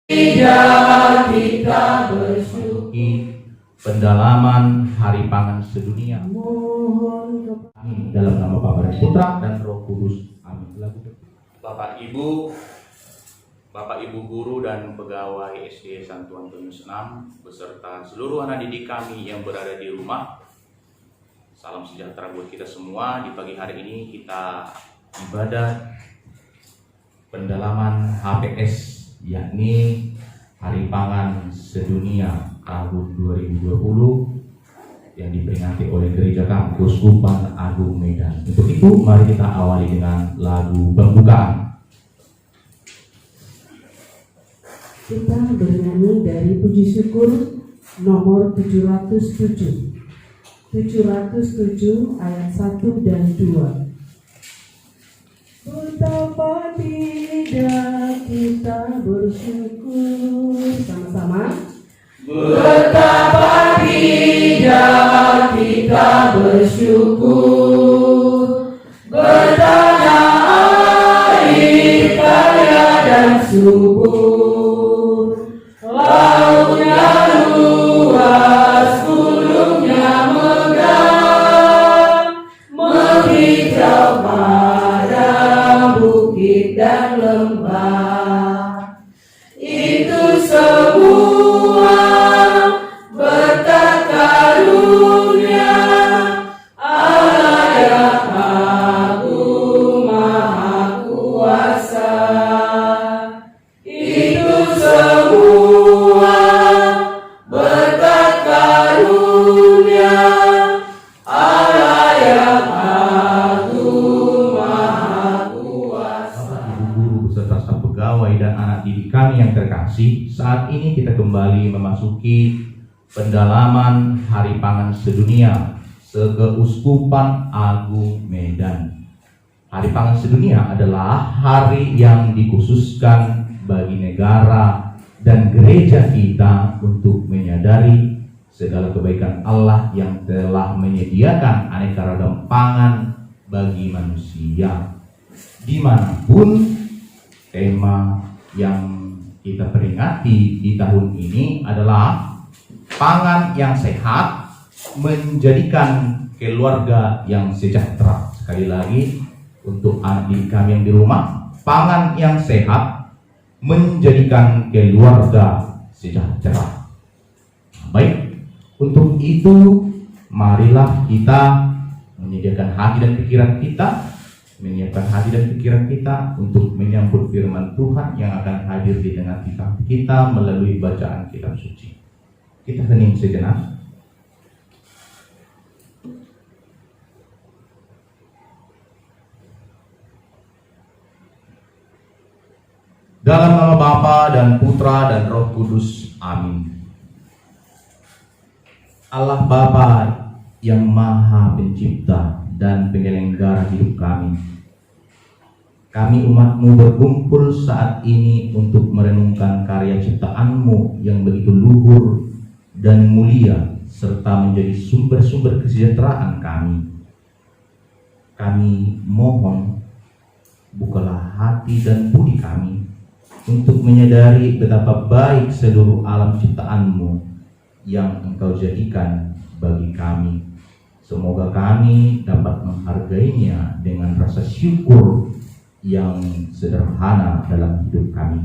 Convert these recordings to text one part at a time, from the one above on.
Tidak kita bersyukur pendalaman Hari Pangan Sedunia. Amin. Dalam nama Bapa dan Putra dan Roh Kudus. Amin. Bapak Ibu guru dan pegawai SD Santo Antonius 6 beserta seluruh anak didik kami yang berada di rumah. Salam sejahtera buat kita semua. Di pagi hari ini kita Ibadah pendalaman HPS, yakni Hari Pangan Sedunia tahun 2020 yang diperingati oleh Gereja Kami Keuskupan Agung Medan. Untuk itu mari kita awali dengan lagu pembukaan. Kita bernyanyi dari puji syukur nomor 707 ayat 1 dan 2. Betapa tidak kita bersyukur, sama-sama. Betapa tidak kita bersyukur, betana air kaya dan subur, lautnya luas, gunungnya megah, menghijau bukit dan lembah, itu semua berkat karunia Allah yang agung maha kuasa. Itu semua berkat karunia Allah yang agung maha kuasa. Guru beserta staf pegawai dan anak didik kami yang terkasih, saat ini kita kembali memasuki pendalaman Hari Pangan Sedunia Sekeuskupan Agung Medan. Hari Pangan Sedunia adalah hari yang dikhususkan bagi negara dan gereja kita untuk menyadari segala kebaikan Allah yang telah menyediakan aneka ragam pangan bagi manusia. Dimanapun tema yang kita peringati di tahun ini adalah pangan yang sehat menjadikan keluarga yang sejahtera. Sekali lagi untuk anak didik kami yang di rumah, pangan yang sehat menjadikan keluarga sejahtera. Baik, untuk itu marilah kita menyediakan hati dan pikiran kita, menyiapkan hati dan pikiran kita untuk menyambut firman Tuhan yang akan hadir di tengah kita melalui bacaan kitab suci. Kita hening sejenak. Dalam nama Bapa dan Putra dan Roh Kudus. Amin. Allah Bapa yang Maha Pencipta dan penyelenggara hidup kami, umat-Mu berkumpul saat ini untuk merenungkan karya ciptaan-Mu yang begitu luhur dan mulia serta menjadi sumber-sumber kesejahteraan kami. Kami mohon, bukalah hati dan budi kami untuk menyadari betapa baik seluruh alam ciptaan-Mu yang Engkau jadikan bagi kami. Semoga kami dapat menghargainya dengan rasa syukur yang sederhana dalam hidup kami.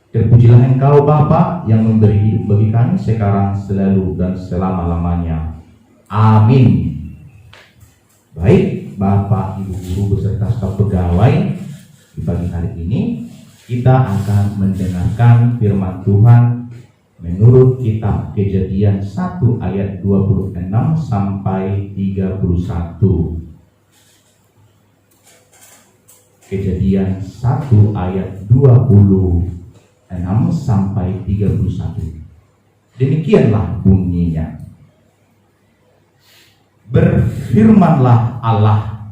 Terpujilah Engkau Bapa yang memberi hidup bagi kami sekarang, selalu, dan selama-lamanya. Amin. Baik, Bapak, Ibu guru beserta staf pegawai, di pagi hari ini kita akan mendengarkan firman Tuhan menurut kitab Kejadian 1 ayat 26 sampai 31. Kejadian 1 ayat 26 sampai 31. Demikianlah bunyinya. Berfirmanlah Allah,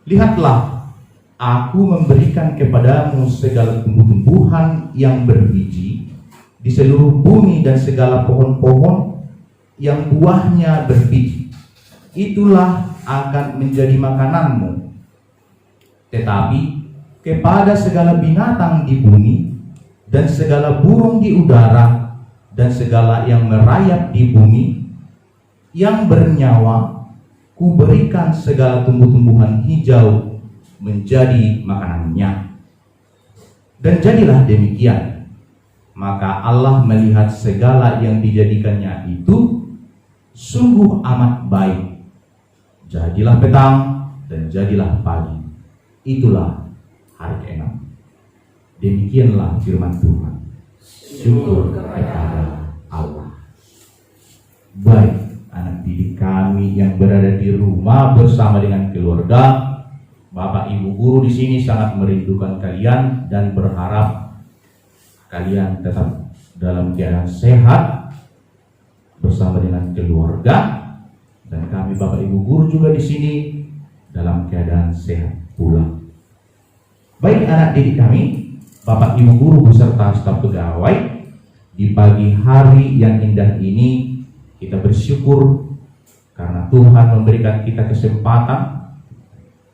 lihatlah, aku memberikan kepadamu segala tumbuh-tumbuhan yang berbiji di seluruh bumi dan segala pohon-pohon yang buahnya berbiji. Itulah akan menjadi makananmu. Tetapi kepada segala binatang di bumi dan segala burung di udara dan segala yang merayap di bumi yang bernyawa, kuberikan segala tumbuh-tumbuhan hijau menjadi makanannya. Dan jadilah demikian. Maka Allah melihat segala yang dijadikannya itu sungguh amat baik. Jadilah petang dan jadilah pagi. Itulah hari ke-6. Demikianlah firman Tuhan. Syukur kepada Allah. Baik, anak didik kami yang berada di rumah bersama dengan keluarga, Bapak Ibu guru di sini sangat merindukan kalian dan berharap kalian tetap dalam keadaan sehat bersama dengan keluarga, dan kami Bapak Ibu guru juga di sini dalam keadaan sehat pula. Baik anak didik kami, Bapak Ibu guru beserta staf pegawai, di pagi hari yang indah ini kita bersyukur karena Tuhan memberikan kita kesempatan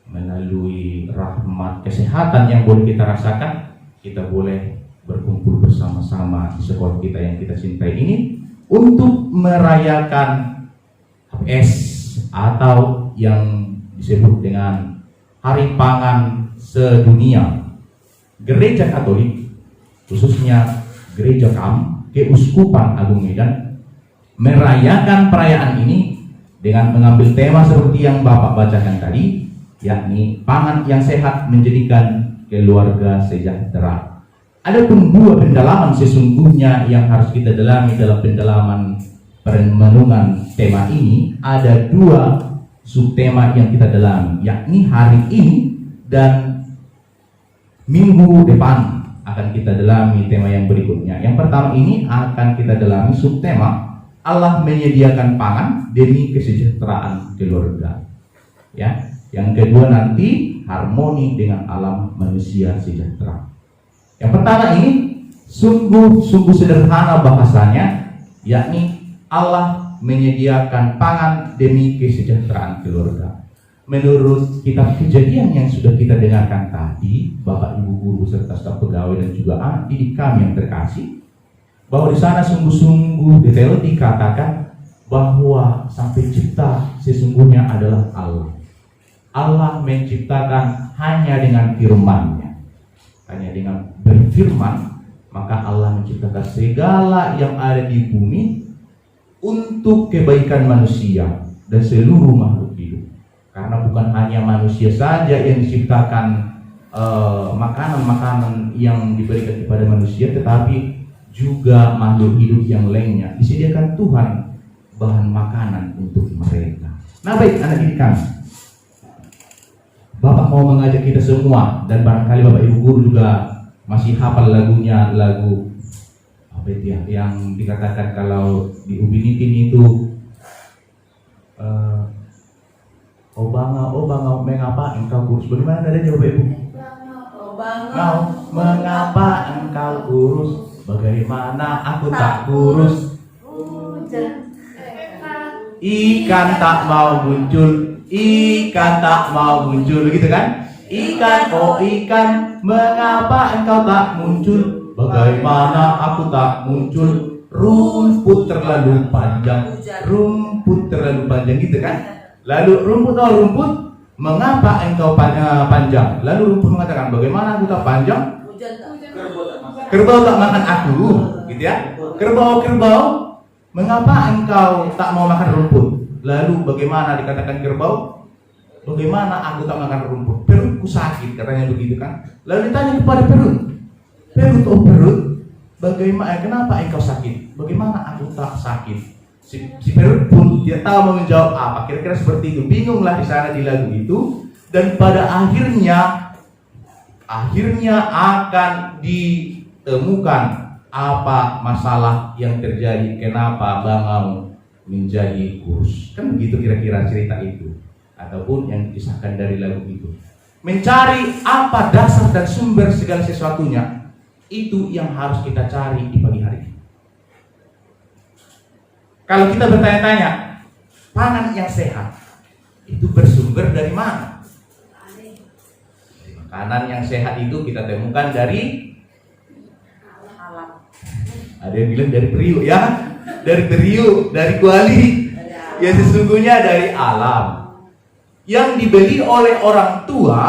melalui rahmat kesehatan yang boleh kita rasakan, kita boleh berkumpul bersama-sama di sekolah kita yang kita cintai ini untuk merayakan HPS atau yang disebut dengan Hari Pangan Sedunia. Gereja Katolik, khususnya Gereja KAM, Keuskupan Agung Medan, merayakan perayaan ini dengan mengambil tema seperti yang Bapak bacakan tadi, yakni pangan yang sehat menjadikan keluarga sejahtera. Adapun dua pendalaman sesungguhnya yang harus kita dalami dalam pendalaman perenungan tema ini, ada dua subtema yang kita dalami, yakni hari ini dan minggu depan akan kita dalami tema yang berikutnya. Yang pertama ini akan kita dalami subtema Allah menyediakan pangan demi kesejahteraan keluarga. Ya, yang kedua nanti harmoni dengan alam manusia sejahtera. Yang pertama ini sungguh sederhana bahasanya, yakni Allah menyediakan pangan demi kesejahteraan keluarga. Menurut kitab Kejadian yang sudah kita dengarkan tadi, Bapak Ibu guru serta staf pegawai dan juga anak didik kami yang terkasih, bahwa di sana sungguh-sungguh detail dikatakan bahwa sang pencipta sesungguhnya adalah Allah. Allah menciptakan hanya dengan firman-Nya. Hanya dengan berfirman, maka Allah menciptakan segala yang ada di bumi untuk kebaikan manusia dan seluruh makhluk hidup. Karena bukan hanya manusia saja yang diciptakan makanan-makanan yang diberikan kepada manusia, tetapi juga makhluk hidup yang lainnya disediakan Tuhan bahan makanan untuk mereka. Nah baik anak didik kami, Bapak mau mengajak kita semua, dan barangkali Bapak Ibu guru juga masih hafal lagunya, lagu apa itu ya, yang dikatakan kalau di Ubin Itin itu oh bangau mengapa engkau kurus. Bagaimana nadanya Bapak Ibu? Bangau mengapa engkau kurus, bagaimana aku tak kurus. Ikan tak mau muncul, ikan tak mau muncul, gitu kan? Ikan, oh ikan, mengapa engkau tak muncul? Bagaimana aku tak muncul? Rumput terlalu panjang, rumput terlalu panjang, gitu kan? Lalu rumput, oh rumput, mengapa engkau panjang? Lalu rumput mengatakan, bagaimana aku tak panjang? Kerbau tak makan aku, gitu ya? Kerbau, mengapa engkau tak mau makan rumput? Lalu bagaimana dikatakan kerbau? Bagaimana aku tak makan rumput? Perutku sakit, katanya begitu kan? Lalu ditanya kepada perut, oh perut, bagaimana? Kenapa engkau sakit? Bagaimana aku tak sakit? Si perut pun dia tahu mau menjawab apa. Kira-kira seperti itu. Bingunglah di sana di lagu itu, dan pada akhirnya akan ditemukan apa masalah yang terjadi, kenapa bangau menjadi kurus. Kan begitu kira-kira cerita itu, ataupun yang dikisahkan dari lagu itu. Mencari apa dasar dan sumber segala sesuatunya, itu yang harus kita cari di pagi hari ini. Kalau kita bertanya-tanya, pangan yang sehat itu bersumber dari mana? Dari Makanan yang sehat itu kita temukan dari alam. ada yang bilang dari periuk ya, dari periuk, dari kuali. Ya sesungguhnya dari alam yang dibeli oleh orang tua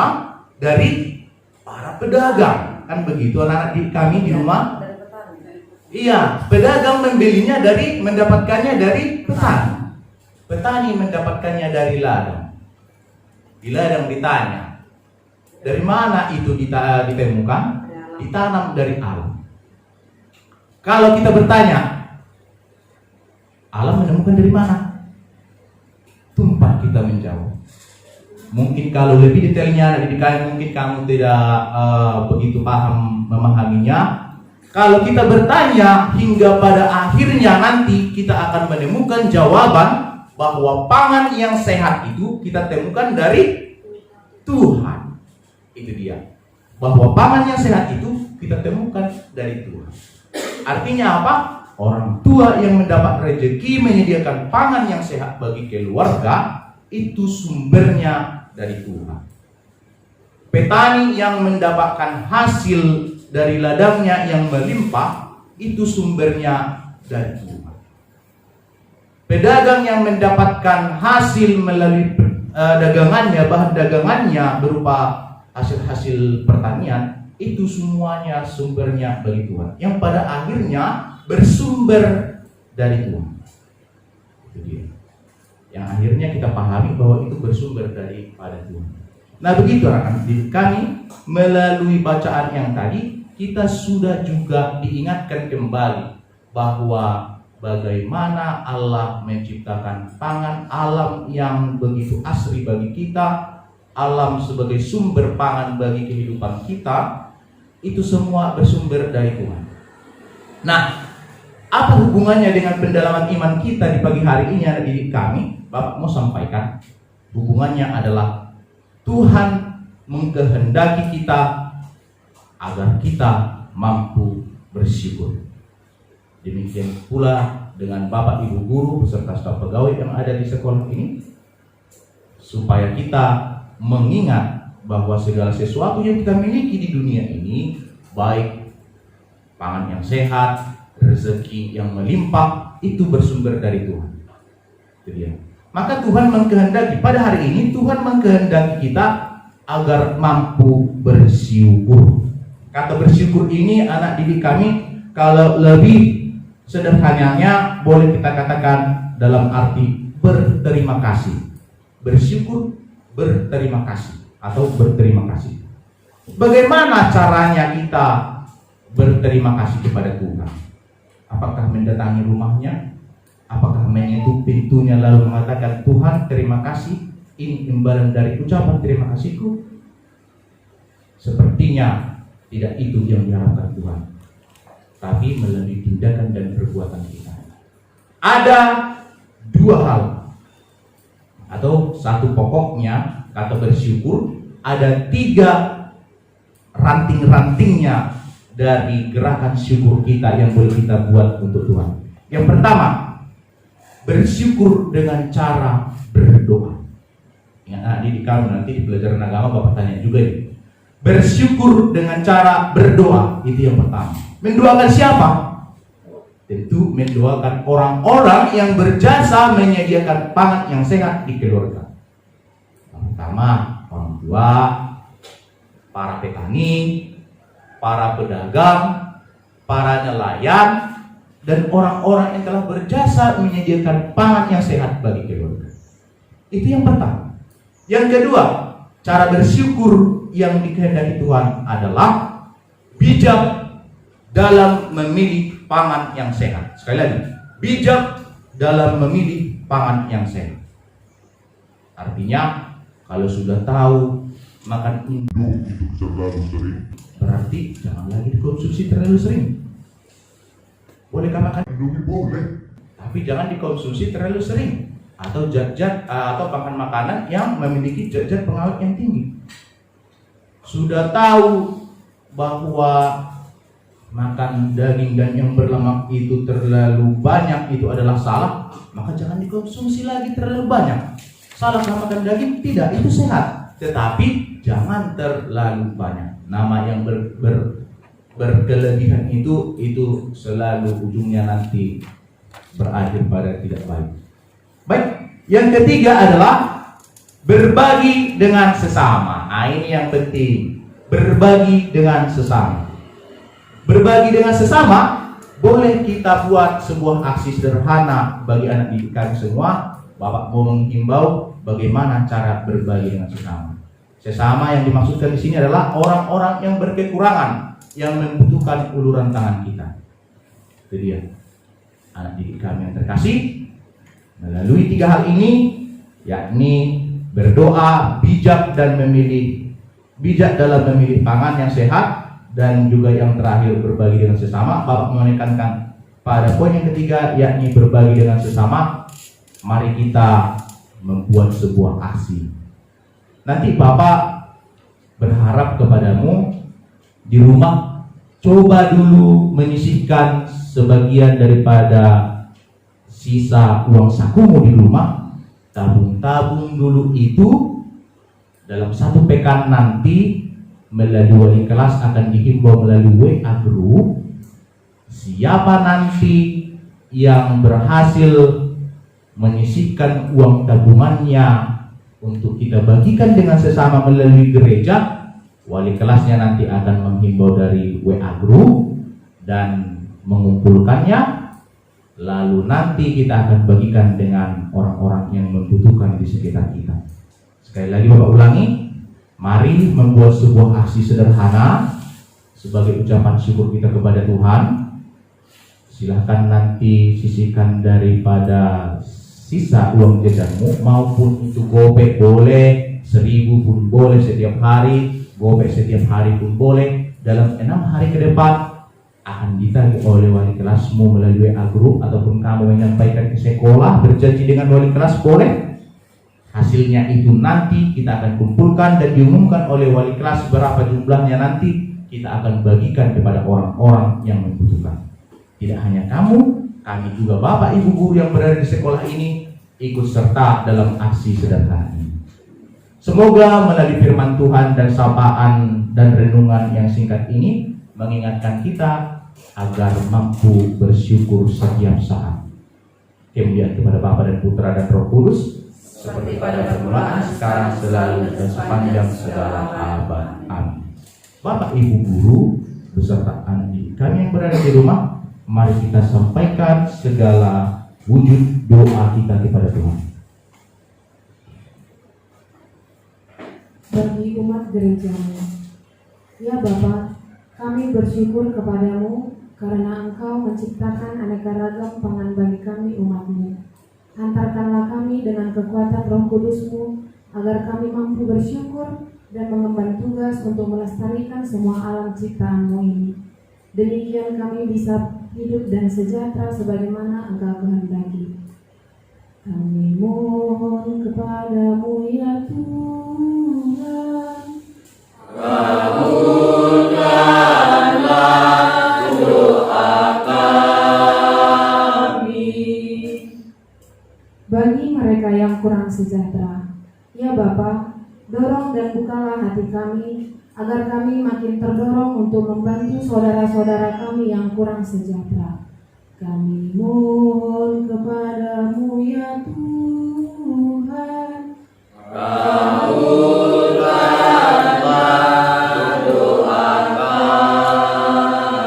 dari para pedagang. Kan begitu anak-anak di kami di rumah. Dari petani. Iya, pedagang membelinya mendapatkannya dari petani. Petani mendapatkannya dari ladang. Di ladang ditanya, dari mana itu ditemukan? Ditanam dari alam. Kalau kita bertanya, alam menemukan dari mana? Tempat kita menjawab. Mungkin kalau lebih detailnya mungkin kamu tidak begitu paham memahaminya. Kalau kita bertanya hingga pada akhirnya nanti kita akan menemukan jawaban bahwa pangan yang sehat itu kita temukan dari Tuhan. Itu dia. Bahwa pangan yang sehat itu kita temukan dari Tuhan. Artinya apa? Orang tua yang mendapat rezeki menyediakan pangan yang sehat bagi keluarga itu sumbernya dari Tuhan. Petani yang mendapatkan hasil dari ladangnya yang melimpah itu sumbernya dari Tuhan. Pedagang yang mendapatkan hasil melalui dagangannya, bahan dagangannya berupa hasil-hasil pertanian, itu semuanya sumbernya dari Tuhan. Yang pada akhirnya bersumber dari Tuhan. Itu dia. Yang akhirnya kita pahami bahwa itu bersumber daripada Tuhan. Nah begitu anak-anak kami, melalui bacaan yang tadi kita sudah juga diingatkan kembali bahwa bagaimana Allah menciptakan pangan, alam yang begitu asri bagi kita, alam sebagai sumber pangan bagi kehidupan kita, itu semua bersumber dari Tuhan. Nah, apa hubungannya dengan pendalaman iman kita di pagi hari ini anak didik kami? Bapak mau sampaikan, hubungannya adalah Tuhan mengkehendaki kita agar kita mampu bersyukur. Demikian pula dengan Bapak Ibu guru beserta staf pegawai yang ada di sekolah ini, supaya kita mengingat bahwa segala sesuatu yang kita miliki di dunia ini, baik pangan yang sehat, rezeki yang melimpah, itu bersumber dari Tuhan. Itu dia. Maka Tuhan mengkehendaki, pada hari ini Tuhan mengkehendaki kita agar mampu bersyukur. Kata bersyukur ini anak didik kami, kalau lebih sederhananya boleh kita katakan dalam arti berterima kasih. Bersyukur, berterima kasih atau berterima kasih. Bagaimana caranya kita berterima kasih kepada Tuhan? Apakah mendatangi rumahnya? Apakah menyentuh pintunya lalu mengatakan, Tuhan terima kasih, ini imbalan dari ucapan terima kasihku? Sepertinya tidak itu yang diharapkan Tuhan, tapi melalui tindakan dan perbuatan kita. Ada dua hal, atau satu pokoknya kata bersyukur, ada tiga ranting-rantingnya dari gerakan syukur kita yang boleh kita buat untuk Tuhan. Yang pertama, bersyukur dengan cara berdoa. Ingat di kamu nanti di pelajaran agama Bapak tanya juga ini. Bersyukur dengan cara berdoa, itu yang pertama. Mendoakan siapa? Tentu mendoakan orang-orang yang berjasa menyediakan pangan yang sehat di keluarga. Yang pertama, orang tua, para petani, para pedagang, para nelayan, dan orang-orang yang telah berjasa menyediakan pangan yang sehat bagi keluarga. Itu yang pertama. Yang kedua, cara bersyukur yang dikehendaki Tuhan adalah bijak dalam memilih pangan yang sehat. Sekali lagi, bijak dalam memilih pangan yang sehat. Artinya, kalau sudah tahu makan induk itu terlalu sering, berarti jangan lagi dikonsumsi terlalu sering. Bolehkah makan induk? Boleh, tapi jangan dikonsumsi terlalu sering. Atau zat-zat atau makan makanan yang memiliki zat-zat pengawet yang tinggi. Sudah tahu bahwa makan daging dan yang berlemak itu terlalu banyak itu adalah salah, maka jangan dikonsumsi lagi terlalu banyak. Salahkah makan daging? Tidak, itu sehat. tetapi jangan terlalu banyak. Nama yang berkelebihan itu selalu ujungnya nanti berakhir pada tidak baik. Baik, yang ketiga adalah berbagi dengan sesama. Nah, ini yang penting, berbagi dengan sesama. Berbagi dengan sesama, boleh kita buat sebuah aksi sederhana bagi anak didik kami semua. Bapak mau menghimbau bagaimana cara berbagi dengan sesama. Sesama yang dimaksudkan di sini adalah orang-orang yang berkekurangan, yang membutuhkan uluran tangan kita. Itu dia, anak didik kami yang terkasih. Melalui 3 hal ini, yakni berdoa, bijak dalam memilih pangan yang sehat, dan juga yang terakhir berbagi dengan sesama. Bapak menekankan pada poin yang ketiga, yakni berbagi dengan sesama. Mari kita membuat sebuah aksi. Nanti Bapak berharap kepadamu di rumah, coba dulu menyisihkan sebagian daripada sisa uang sakumu di rumah. Tabung-tabung dulu itu. Dalam 1 pekan nanti melalui wali kelas akan dihimbau melalui WA group. Siapa nanti yang berhasil menyisihkan uang tabungannya untuk kita bagikan dengan sesama melalui gereja, wali kelasnya nanti akan menghimbau dari WA group dan mengumpulkannya, lalu nanti kita akan bagikan dengan orang-orang yang membutuhkan di sekitar kita. Sekali lagi Bapak ulangi, mari membuat sebuah aksi sederhana sebagai ucapan syukur kita kepada Tuhan. Silahkan nanti sisihkan daripada sisa uang jajanmu, maupun itu gopek boleh, 1.000 pun boleh setiap hari, gopek setiap hari pun boleh. Dalam 6 hari ke depan akan ditagih oleh wali kelasmu melalui WA group, ataupun kamu menyampaikan ke sekolah, berjanji dengan wali kelas boleh. Hasilnya itu nanti kita akan kumpulkan dan diumumkan oleh wali kelas berapa jumlahnya, nanti kita akan bagikan kepada orang-orang yang membutuhkan. Tidak hanya kamu, kami juga Bapak Ibu guru yang berada di sekolah ini ikut serta dalam aksi sederhana ini. Semoga melalui firman Tuhan dan sapaan dan renungan yang singkat ini mengingatkan kita agar mampu bersyukur setiap saat. Kemuliaan kepada Bapa dan Putra dan Roh Kudus, seperti pada permulaan, sekarang, selalu, dan sepanjang segala abad. Amin. Bapak Ibu guru beserta anak didik kami yang berada di rumah, mari kita sampaikan segala wujud doa kita kepada Tuhan. Bagi umat gerejamu, ya Bapa, kami bersyukur kepadamu karena Engkau menciptakan aneka ragam pangan bagi kami umat-Mu. Hantarkanlah kami dengan kekuatan Roh Kudus-Mu agar kami mampu bersyukur dan mengemban tugas untuk melestarikan semua alam ciptaan-Mu ini. Demikian kami bisa hidup dan sejahtera sebagaimana Engkau kehendaki. Kami mohon kepadamu ya Tuhan, kabulkanlah doa kami. Bagi mereka yang kurang sejahtera, ya Bapa, dorong dan bukalah hati kami agar kami makin terdorong untuk membantu saudara-saudara kami yang kurang sejahtera. Kami mohon kepadamu ya Tuhan, kabulkanlah doa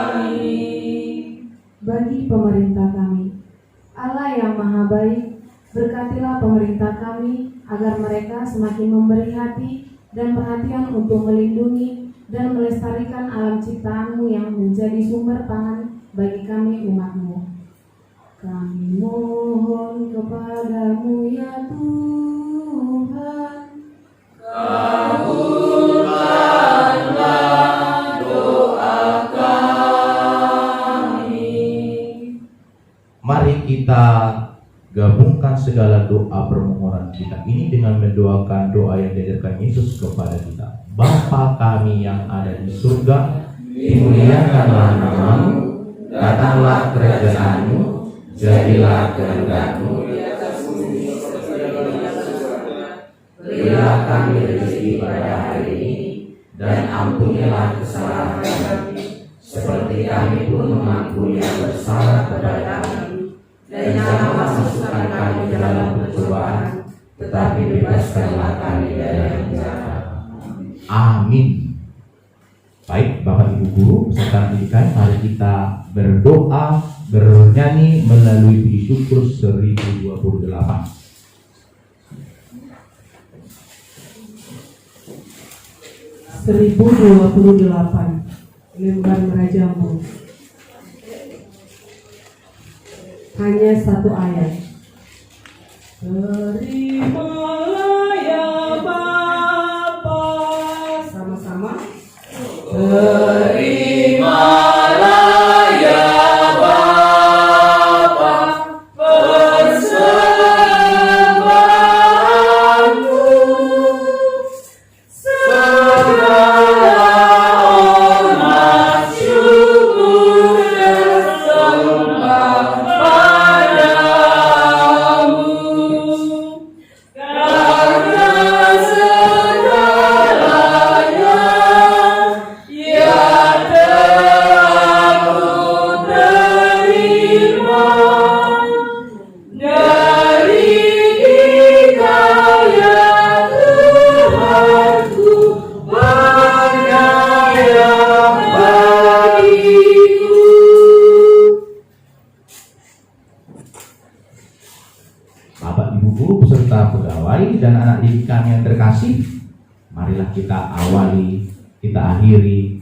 kami. Bagi pemerintah kami, Allah yang maha baik, berkatilah pemerintah kami agar mereka semakin memberi hati dan perhatian untuk melindungi dan melestarikan alam ciptaan-Mu yang menjadi sumber pangan bagi kami umat-Mu. Kami mohon kepadamu ya Tuhan, kabulkanlah doa kami. Mari kita gabungkan segala doa permohonan kita ini dengan mendoakan doa yang diajarkan Yesus kepada kita. Bapa kami yang ada di surga, dimuliakanlah namamu, datanglah kerajaan-Mu, jadilah kehendak-Mu di atas bumi seperti di surga. Berilah kami rezeki pun mengampuni yang bersalah kepada kami, dan jangan masukkan kami dalam pencobaan, tetapi bebaskanlah kami dari yang jahat. Amin. Baik, Bapak Ibu Guru beserta pendidikan, mari kita berdoa, bernyanyi melalui puji syukur 1028. Lembar Rajamu. Hanya satu ayat. Terimalah ya Bapa. Sama-sama. Terimalah ya Bapa persembahanmu, segala hormat syukur bersembah padamu, karena segalanya ya telah ku terima dari Dikau ya Tuhanku, penyayang bagiku. Bapak Ibu Guru beserta pegawai dan anak didik kami yang terkasih, marilah kita awali, kita akhiri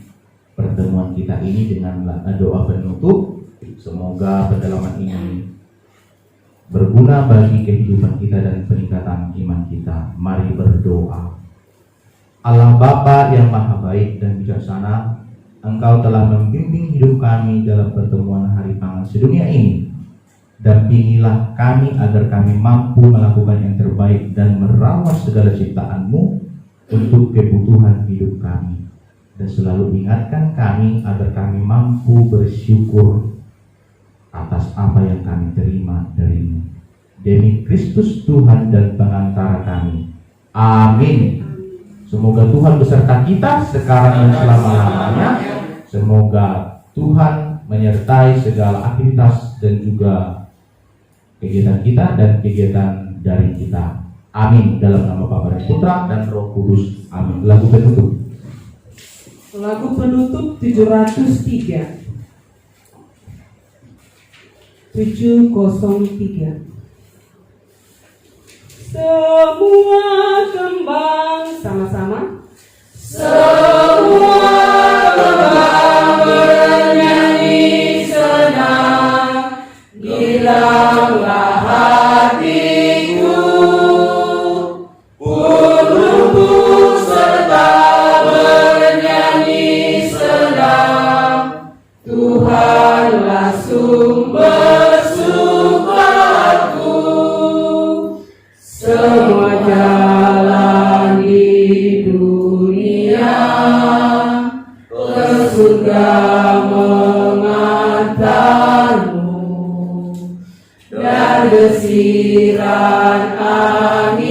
pertemuan kita ini dengan doa penutup. Semoga pendalaman ini berguna bagi kehidupan kita dan peningkatan iman kita. Mari berdoa. Allah Bapa yang Maha Baik dan Bijaksana, Engkau telah membimbing hidup kami dalam pertemuan hari pangan sedunia ini. Dampingilah kami agar kami mampu melakukan yang terbaik dan merawat segala ciptaan-Mu untuk kebutuhan hidup kami. Dan selalu ingatkan kami agar kami mampu bersyukur atas apa yang kami terima dari-Mu. Demi Kristus Tuhan dan pengantara kami. Amin. Semoga Tuhan beserta kita sekarang dan selama-lamanya. Semoga Tuhan menyertai segala aktivitas dan juga kegiatan kita dan kegiatan dari kita. Amin. Dalam nama Bapa dan Putra dan Roh Kudus. Amin. Lagu penutup. Lagu penutup 703. 703. Semua kembang, sama-sama. Semua kembang bernyanyi senang, gilanglah hatiku, pun serta bernyanyi senang, Tuhanlah sumber sukmaku. Semua jalan di dunia ke surga mengantarmu, dan desiran angin